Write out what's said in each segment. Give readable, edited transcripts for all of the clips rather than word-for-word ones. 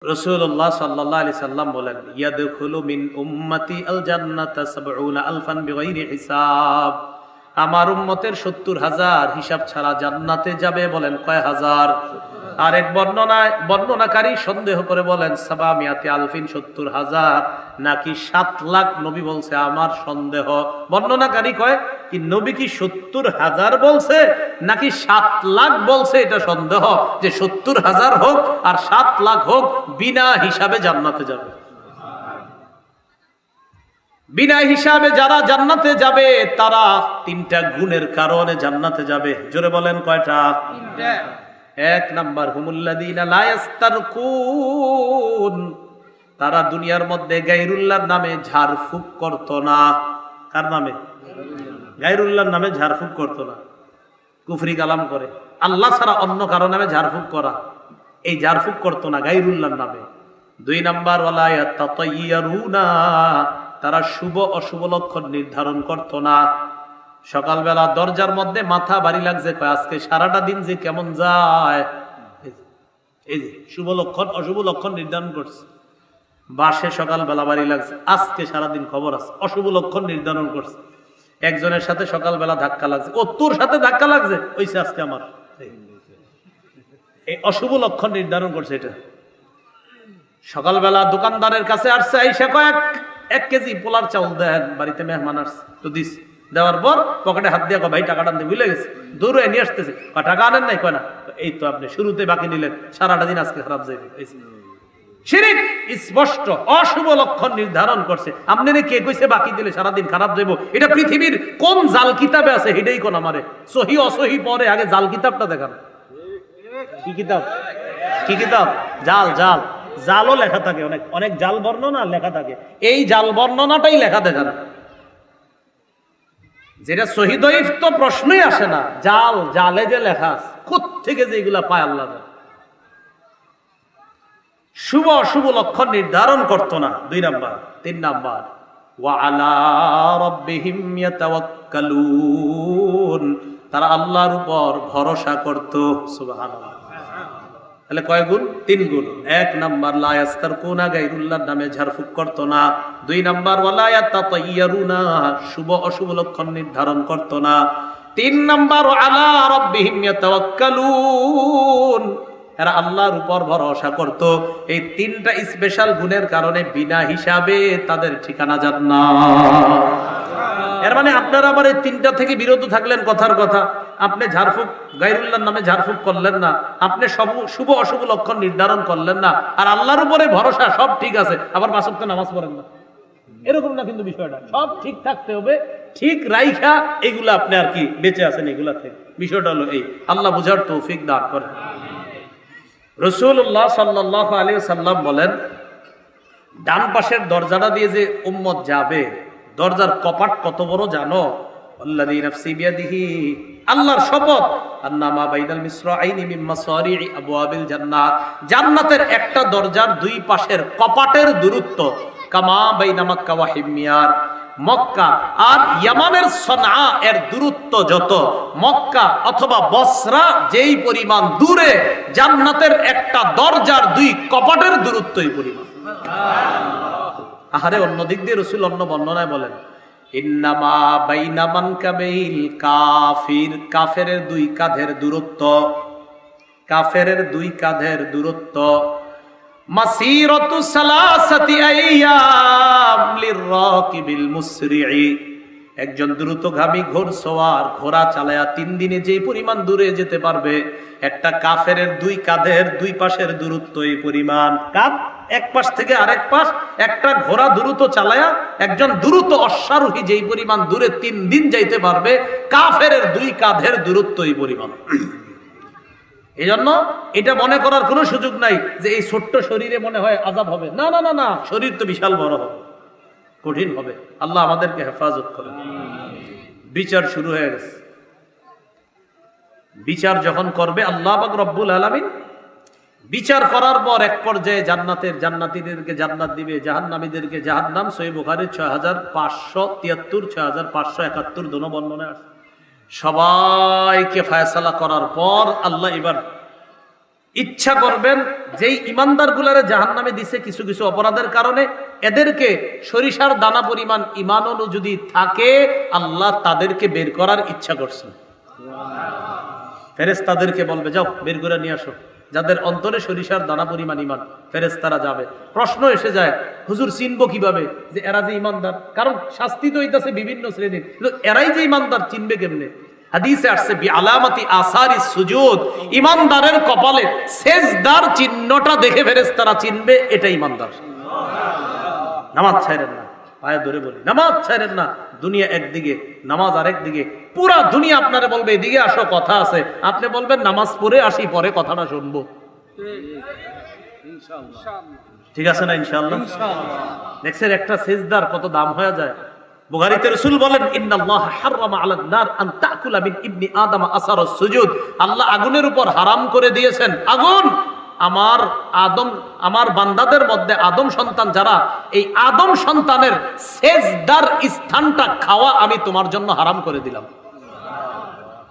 রাসূলুল্লাহ সাল্লাল্লাহু আলাইহি সাল্লাম বলেন, ইয়াদখুলু মিন উম্মতি আল জান্নাতা ৭০ আলফান বিগাইরি হিসাব। আমার উম্মতের ৭০,০০০ হিসাব ছাড়া জান্নাতে যাবে। বলেন কয় হাজার? আর এক বর্ণনাকারী সন্দেহ করে বলেন ৭০০ আলফিন, ৭০,০০০ নাকি ৭ লাখ। নবী বলছে আমার সন্দেহ। বর্ণনাকারী কয় কি নবী কি ৭০,০০০ বলছে নাকি ৭ লাখ বলছে, এটা সন্দেহ। যে ৭০,০০০ হোক আর ৭ লাখ হোক, বিনা হিসাবে জান্নাতে যাবে। বিনা হিসাবে যারা জান্নাতে যাবে তারা ৩টা গুণের কারণে জান্নাতে যাবে। জোরে বলেন কয়টা? ৩টা। ১ নাম্বার, হুমুল্লাযীনা লা ইস্তারকুন, তারা দুনিয়ার মধ্যে গায়রুল্লাহর নামে ঝাড়ফুঁক করত না। কার নামে? গায়রুল্লাহর নামে ঝাড়ফুঁক করত না। কুফরি কালাম করে আল্লাহ ছাড়া অন্য কারো নামে ঝাড়ফুঁক করা, এই ঝাড়ফুঁক করত না গায়রুল্লাহর নামে। ২ নাম্বার, ওয়ালা ইয়াতাতায়্যারুনা, তারা শুভ অশুভ লক্ষণ নির্ধারণ করত না। সকালবেলা দরজার মধ্যে মাথা ভারী লাগছে, আজকে সারাটা দিন যে কেমন যায়, এই যে শুভ লক্ষণ অশুভ লক্ষণ নির্ধারণ করছে। বাসে সকালবেলা ভারী লাগছে, আজকে সারাদিন খবর আছে, অশুভ লক্ষণ নির্ধারণ করছে। একজনের সাথে সকালবেলা ধাক্কা লাগছে, ও তোর সাথে ধাক্কা লাগছে, ওইসে আজকে আমার, এই অশুভ লক্ষণ নির্ধারণ করছে। এটা সকালবেলা দোকানদারের কাছে আসছে, আইসা কয়েক 1 কেজি পোলার চাউল দেন, বাড়িতে মেহমান আসছে তো দিস। দেওয়ার পর পকেটে হাত দিয়ে ভাই টাকাটা আনতে ভুলে গেছে, দৌড়ে নিয়ে আসতেছে, টাকা আনেন নাই? কয় না। এই তো আপনি শুরুতে বাকি নিলেন, সারাটা দিন আজকে খারাপ যাবে। শিরিক স্পষ্ট অশুভ লক্ষণ নির্ধারণ করছে। আপনি কে কইছে বাকি দিলে সারাদিন খারাপ যাইব? এটা পৃথিবীর কোন জাল কিতাবে আছে? এটাই কোন আমারে সহি অসহি পরে, আগে জাল কিতাবটা দেখান। কি কিতাব? কি কিতাব? জাল। জাল জালও লেখা থাকে, অনেক অনেক জাল বর্ণনা লেখা থাকে। এই জাল বর্ণনাটাই লেখা দেখান, যেটা সহি দঈফ তো প্রশ্নই আসে না। জাল, জালে যে লেখা আছে, কোত্থেকে যে এগুলা পায় আল্লাহ জানে। শুভ অশুভ লক্ষণ নির্ধারণ করতো না। ২ নাম্বার। ৩ নাম্বার, ওয়া আলা রাব্বিহিম ইয়াতাওয়াক্কালুন, তারা আল্লাহর উপর ভরসা করত। সুবহানাল্লাহ। তাহলে কয় গুণ? ৩ গুণ। ১ নাম্বার, লা ইস্তারকুনা, গায়রুল্লাহর নামে ঝাড়ফুঁক করতো না। ২ নাম্বার, ওয়ালা ইয়াতাতায়্যারুনা, শুভ অশুভ লক্ষণ নির্ধারণ করতো না। ৩ নাম্বার, আলা রাব্বিহিম ইয়াতাওয়াক্কালুন, এরা আল্লাহর উপর ভরসা করত। এই 3টা স্পেশাল গুণের কারণে বিনা হিসাবে তাদের ঠিকানা জান্নাত। এর মানে আপনারা আবার এই 3টা থেকে বিরত থাকলেন। কথার কথা, আপনি ঝাড়ফুঁক গায়রুল্লাহর নামে ঝাড়ফুঁক করলেন না, আপনি শুভ অশুভ লক্ষণ নির্ধারণ করলেন না, আর আল্লাহর উপরে ভরসা, সব ঠিক আছে, আবার 5 ওয়াক্ত নামাজ পড়েন না। এরকম না কিন্তু বিষয়টা, সব ঠিক থাকতে হবে, ঠিক রাইখা এগুলা আপনি আর কি বেঁচে আছেন এগুলা থেকে। বিষয়টা হলো এই, আল্লাহ বুঝার তৌফিক দান করেন। রাসূলুল্লাহ সাল্লাল্লাহু আলাইহি সাল্লাম বলেন, ডান পাশের দরজাটা দিয়ে যে উম্মত যাবে, দরজার কপাট কত বড় জানো? আল্লাযী নাফসি বিয়াদিহি, আল্লাহর শপথ, আন্নামা বাইনাল মিসরাইনি মিন মাসারি'i আবওয়াবিল জান্নাত, জান্নাতের একটা দরজার 2 পাশের কপাটের দূরত্ব কামা বাইনা মক্কা ওয়া হিমিয়ার, মক্কা আর ইয়ামানের সনআ এর দূরত্ব যত, মক্কা অথবা বসরা যেই পরিমাণ দূরে, জান্নাতের একটা দরজার 2 কপাটের দূরত্বই পরিমাণ। আহারে, অন্য দিক দিয়ে রাসূল অন্য বর্ণনায় বলেন, ইন্নামা বাইনা মানকাবাইল কাফির, কাফেরের 2 কাঁধের দূরত্ব, কাফেরের 2 কাঁধের দূরত্ব মাসিরাতু সালাসাতি আইয়াম লিররাকিবিল মুসরি'i, একজন দ্রুতগামী ঘোড়সওয়ার ঘোড়া চালায়া 3 দিনে যে পরিমাণ দূরে যেতে পারবে, একটা কাফেরের 2 কাঁধের 2 পাশের দূরত্ব এই পরিমাণ। কাঁধ এক পাশ থেকে আরেক পাশ, একটা ঘোড়া দ্রুত চালায়া একজন দ্রুত অশ্বারোহী যেই পরিমাণ দূরে 3 দিন যাইতে পারবে, কাফেরের 2 কাঁধের দূরত্ব এই পরিমাণ। এই জন্য এটা মনে করার কোনো সুযোগ নাই যে এই ছোট্ট শরীরে মনে হয় আযাব হবে। না না না না, শরীর তো বিশাল বড় হবে, কঠিন হবে। আল্লাহ আমাদেরকে হেফাজত করেন। বিচার শুরু হয়ে গেছে। বিচার যখন করবে আল্লাহ পাক রব্বুল আলামিন, বিচার করার পর এক পর্যায়ে জান্নাতীদেরকে জান্নাত দিবে, জাহান্নামীদেরকে জাহান্নাম। সহিহ বুখারী 6573, 6571 দোনো বর্ণনা আছে। সবাইকে ফায়সালা করার পর আল্লাহ এবার ইচ্ছা করবেন যেই ইমানদার গুলারে জাহান্নামে দিছে কিছু কিছু অপরাধের কারণে, এদেরকে সরিষার দানা পরিমাণ ইমানও যদি থাকে, আল্লাহ তাদেরকে বের করার ইচ্ছা করছেন। ফেরেশতাদেরকে বলবে যাও বের করে নিয়ে আসো, যাদের অন্তরে সরিষার দানা পরিমাণ ইমান। ফেরেশতারা যাবে। প্রশ্ন এসে যায়, হুজুর চিনবো কিভাবে যে এরা যে ইমানদার? কারণ শাস্তি তো হইতাছে বিভিন্ন শ্রেণীর, কিন্তু এরাই যে ইমানদার চিনবে কেমনে? হাদিসে আসছে বি আলামাতি আসারি সুজুদ, ইমানদারের কপালে সেজদার চিহ্নটা দেখে ফেরেশতারা চিনবে এটা ইমানদার। নামাজ ছাড়েন না, পায়ে ধরে বলি, নামাজ ছাড়েন না। দুনিয়া একদিকে, নামাজ আরেকদিকে। পুরা দুনিয়া আপনারে বলবে এদিকে আসো, কথা আছে। আপনি বলবেন নামাজ পড়ে আসি, পরে কথাটা শুনবো। ঠিক আছে না? ইনশাআল্লাহ। দেখছেন একটা সেজদার কত দাম হয়ে যায়। বুখারীতে রাসূল বলেন, ইন্নাল্লাহ হারামা আলান নার আন তাকুলা মিন ইবনি আদম আসারাস সুজুদ। আল্লাহ আগুনের উপর হারাম করে দিয়েছেন, আগুন আমার বান্দাদের মধ্যে আদম সন্তান যারা, এই আদম সন্তানের সেজদার স্থানটা খাওয়া আমি তোমার জন্য হারাম করে দিলাম।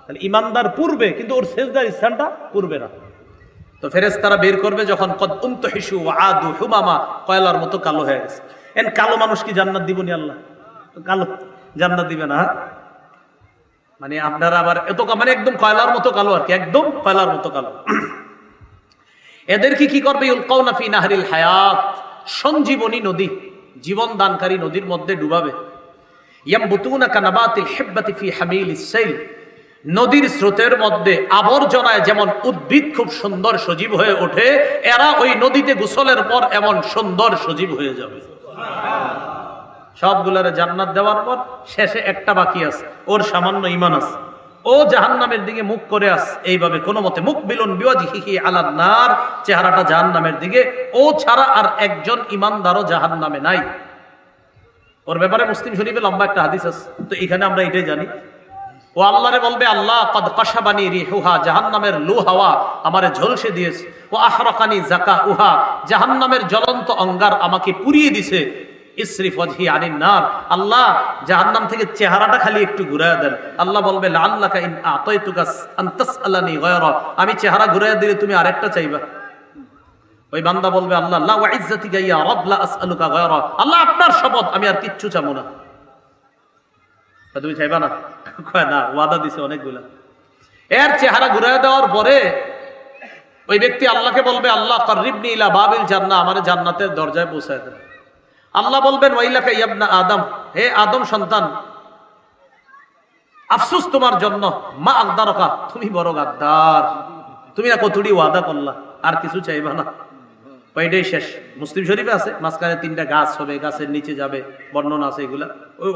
তাহলে ইমানদার পূর্বে, কিন্তু ওর সেজদার স্থানটা পূর্বে না। তো ফেরেশতারা বের করবে যখন, কদ উনতহিশু ওয়া আদু হুমামা, কয়লার মতো কালো হয়ে গেছে। কালো মানুষ কি জান্নাত দিবনি আল্লাহ? কালো জান্নাত দিবে না? মানে আপনারা আবার এত মানে একদম কয়লার মতো কালো, আর কি একদম কয়লার মতো কালো। এদেরকে কি করবে? ইউলকাউনা ফি নাহরিল হায়াত, সঞ্জীবনী নদী, জীবন দানকারী নদীর মধ্যে ডুবাবে। ইয়ামবুতুনা কানাবাতিল হিব্বাতি ফি হামিলিস সাইল, নদীর স্রোতের মধ্যে আবর্জনায় যেমন উদ্ভিদ খুব সুন্দর সজীব হয়ে ওঠে, এরা ওই নদীতে গোসলের পর এমন সুন্দর সজীব হয়ে যাবে। সবগুলারে জান্নাত দেওয়ার পর শেষে একটা বাকি আছে, ওর সামান্য ঈমান আছে, ও জাহান্নামের দিকে মুখ করে আছে। এইভাবে কোনো মতে মুকবিলুন বিওয়াজহিহি আলান নার, চেহারাটা জাহান্নামের দিকে। ও ছাড়া আর একজন ঈমানদারও জাহান্নামে নাই। ওর ব্যাপারে মুসলিম শরীফে লম্বা একটা হাদিস আছে, তো এখানে আমরা এটাই জানি। ও আল্লাহরে বলবে, আল্লাহ কদ কাশাবানি রিহুহা, জাহান্নামের লু হাওয়া আমারে ঝলসে দিয়েছে। ও আহরাকানি জাকা উহা, জাহান্নামের জ্বলন্ত অঙ্গার আমাকে পুড়িয়ে দিছে। ইসরিফ ওয়াজহি আনিন নার, আল্লাহ জাহান্নাম থেকে চেহারাটা খালি একটু ঘুরায় দেন। আল্লাহ বলবে, লাআল্লাকা ইন আতাইতুকা আন তাসআলানি গায়রা, আমি চেহারা ঘুরায় দিলে তুমি আরেকটা চাইবা। ওই বান্দা বলবে, আল্লাহ লা ওয়া ইজ্জাতিকা ইয়া রাব লা আসআলুকা গায়রা, আল্লাহ আপনার শপথ আমি আর কিচ্ছু চাবো না। তুমি চাইবা না? কয় না, ওয়াদা দিছে অনেকগুলা। এর চেহারা ঘুরায় দেওয়ার পরে ওই ব্যক্তি আল্লাহকে বলবে, আল্লাহ কাররিবনি ইলা বাবিল জান্নাহ, আমারে জান্নাতের দরজায় পৌঁছায় দেন। আল্লাহ বলবেন, ওয়াইলাকা ইবনা আদম, হে আদম সন্তান, আফসোস তোমার জন্য, মা আগদারকা, তুমি বড় গাদ্দার। তুমি না কতটি ওয়াদা করলা, আর কিছু চাইবা না। ওইটাই শেষ। মুসলিম শরীফে আছে, মাঝখানে 3টা গাছ হবে, গাছের নিচে যাবে, বর্ণনা আছে এগুলা।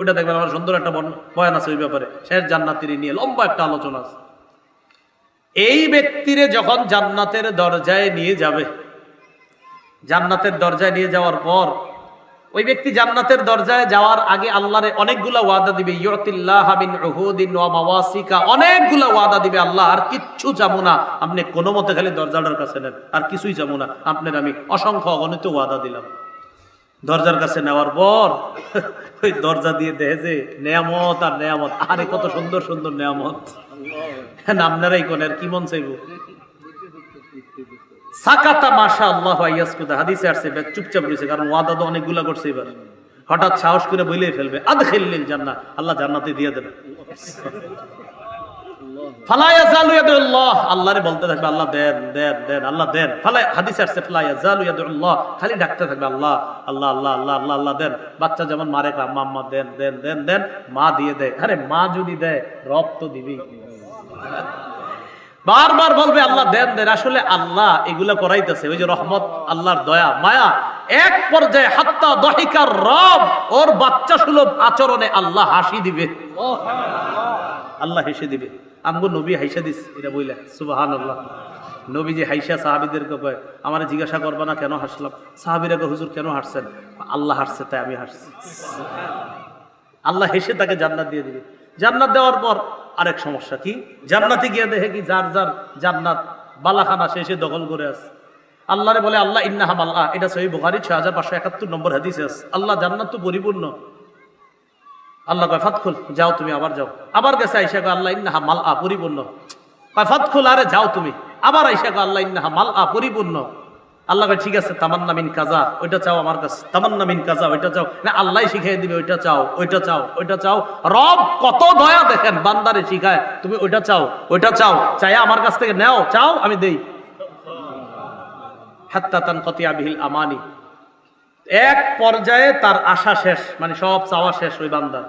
ওইটা দেখবেন আমার সুন্দর একটা বয়ান আছে ওই ব্যাপারে, শেষ জান্নাতের নিয়ে লম্বা একটা আলোচনা আছে। এই ব্যক্তিরে যখন জান্নাতের দরজায় নিয়ে যাবে, জান্নাতের দরজায় নিয়ে যাওয়ার পর ওই ব্যক্তি জান্নাতের দরজায় যাওয়ার আগে আল্লাহরে অনেকগুলা ওয়াদা দিবে। ইউতিল্লাহা মিন উহুদিন ওয়া মাওয়াসিকা, অনেকগুলা ওয়াদা দিবে। আল্লাহ আর কিচ্ছু চাবো না, আপনি কোনো মতে খালি দরজাটার কাছে নেন, আর কিছুই চাবো না, আপনার আমি অসংখ্য অগণিত ওয়াদা দিলাম। দরজার কাছে নেওয়ার পর ওই দরজা দিয়ে দেখে যে নেয়ামত আর নেয়ামত, আরে কত সুন্দর সুন্দর নেয়ামত। আপনারাই কোন আর কি মন চাইব? সাকাতা মাশাআল্লাহ ওয়া ইয়াসকুতা, হাদিসে আসছে চুপচাপ রইছে, কারণ ওয়াদা তো অনেকগুলা করছে। এবার হঠাৎ সাহস করে বলেই ফেলবে, আদখিলিল জান্নাহ, আল্লাহ জান্নাতে দিয়ে দেবে। ফালা ইয়াজালু ইয়াদুল্লাহ, আল্লাহরে বলতে থাকবে, আল্লাহ দেন দেন দেন, আল্লাহ দেন। ফালা, হাদিসে আসছে ফালা ইয়াজালু ইয়াদুল্লাহ, খালি ডাকতে থাকবে, আল্লাহ আল্লাহ আল্লাহ আল্লাহ আল্লাহ আল্লাহ দেন। বাচ্চা যেমন মারে, আম্মা আম্মা দেন দেন দেন দেন, মা দিয়ে দেয়। আরে মা যদি দেয়, রব তো দিবেই। বারবার বলবে আল্লাহ দেন দেন। আসলে আল্লাহ এগুলা করাইতেছে, ওই যে রহমত, আল্লাহর দয়া মায়া। এক পর্যায়ে হাত্তা দহিকার রব, ওর বাচ্চা সুলভ আচরণে আল্লাহ হাসি দিবে, আল্লাহ হেসে দিবে। আমগো নবী হাইসা দিস, এটা বইলা সুবহানাল্লাহ। নবী যে হাইসা সাহাবীদেরকে কয়, আমারে জিজ্ঞাসা করবা না কেন হাসলাম? সাহাবীরা কয়, হুজুর কেন হাসছেন? আল্লাহ হাসছে তাই আমি হাসছি। আল্লাহ হেসে তাকে জান্নাত দিয়ে দিবে। জান্নাত দেওয়ার পর আরেক সমস্যা কি, জান্নাতে গিয়ে দেখে কি যার যার জান্নাত বালাখানা শেষে দখল করে আছে। আল্লাহরে বলে, আল্লাহ ইন্নাহা মালআ, এটা সহিহ বুখারী 6571 নম্বর হাদিসে আছে। আল্লাহ জান্নাত তো পরিপূর্ণ। আল্লাহ কয় ফাদখুল, যাও তুমি, আবার যাও। আবার গেছে আইসা কয়, আল্লাহ ইন্নাহা মালআ, পরিপূর্ণ। কয় ফাদখুল, আরে যাও তুমি। আবার আইসা কয় আল্লাহ ইন্নাহা মালআ, পরিপূর্ণ। আল্লাহ কয় ঠিক আছে, তামান্না মিন কাজা, ওইটা চাও আমার কাছে, তামান্না মিন কাজা, ওইটা চাও না, আল্লাহ শিখাই দিবে, ওইটা চাও, ওইটা চাও, ওইটা চাও। রব কত দয়া দেখেন, বান্দারে শিখায়, তুমি ওইটা চাও, ওইটা চাও, চাই আমার কাছ থেকে নেও, চাও আমি দেই। হাত্তা তানকাতিয়া বিহিল আমানি, এক পর্যায়ে তার আশা শেষ, মানে সব চাওয়া শেষ ওই বান্দার।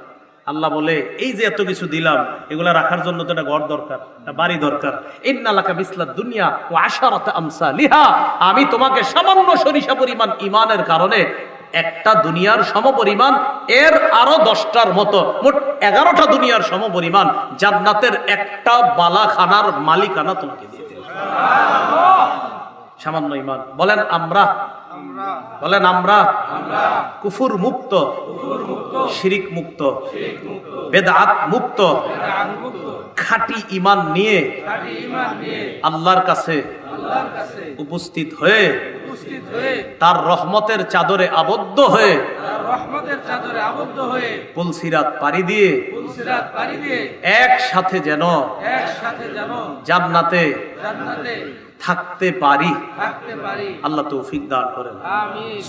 আল্লাহ বলে এই যে এত কিছু দিলাম, এগুলা রাখার জন্য তো একটা ঘর দরকার, একটা বাড়ি দরকার। ইন্নালাকা বিসলাদ দুনিয়া ওয়া আশারাত আমসালিহা, আমি তোমাকে সামান্য সরিষা পরিমাণ ঈমানের কারণে একটা দুনিয়ার সমপরিমাণ, এর আরো 10টার মতো, মোট 11টা দুনিয়ার সমপরিমাণ জান্নাতের একটা বালাখানার মালিকানা তোমাকে দিয়ে দিলাম। সামান্য ঈমান। বলেন আমরা, বলেন আমরা কুফুর মুক্ত, শিরিক মুক্ত, বেদাত মুক্ত, খাঁটি ঈমান নিয়ে আল্লাহর কাছে উপস্থিত হয়ে তার রহমতের চাদরে আবদ্ধ হয়ে পুলসিরাত পাড়ি দিয়ে একসাথে যেন জান্নাতে থাকতে পারি। আল্লাহ তৌফিক দান করেন।